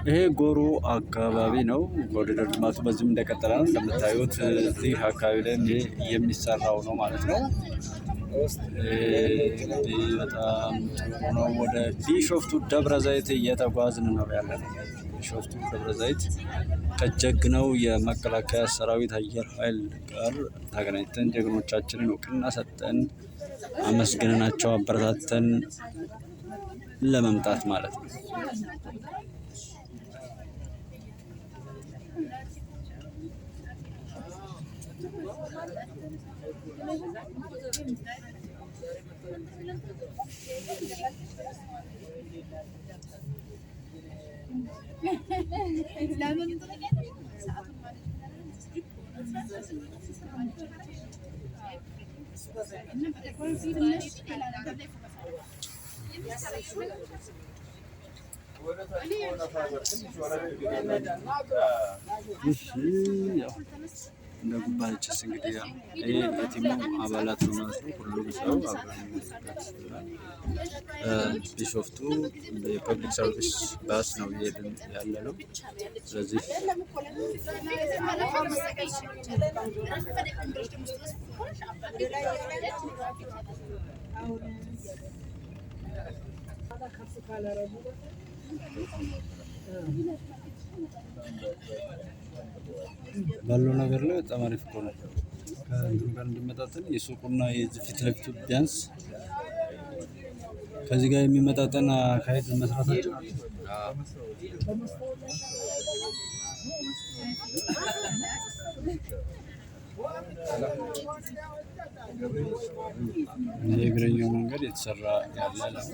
ይሄ ጎሮ አካባቢ ነው። ኮሪደር ልማቱ በዚህም እንደቀጠለ ነው። እንደምታዩት እዚህ አካባቢ ላይ የሚሰራው ነው ማለት ነው። በጣም ጥሩ ነው። ወደ ቢሾፍቱ ደብረ ዘይት እየተጓዝን ነው ያለነው። ቢሾፍቱ ደብረ ዘይት ከጀግነው የመከላከያ ሰራዊት አየር ኃይል ጋር ተገናኝተን ጀግኖቻችንን እውቅና ሰጠን አመስግነናቸው አበረታተን ለመምጣት ማለት ነው። እንደ ጉባኤችስ እንግዲህ ይሄ የቲሙ አባላት ነው ማለት ነው። ሁሉም ሰው ቢሾፍቱ የፐብሊክ ሰርቪስ ባስ ነው እየሄድን ያለ ነው። ስለዚህ ባለው ነገር ላይ በጣም አሪፍ እኮ ነው። ከእንትኑ ጋር እንዲመጣጠን የሱቁና የዚህ ፊት ለፊቱ ቢያንስ ከዚህ ጋር የሚመጣጠን አካሄድ መስራታቸው የእግረኛው መንገድ የተሰራ ያለ ነው።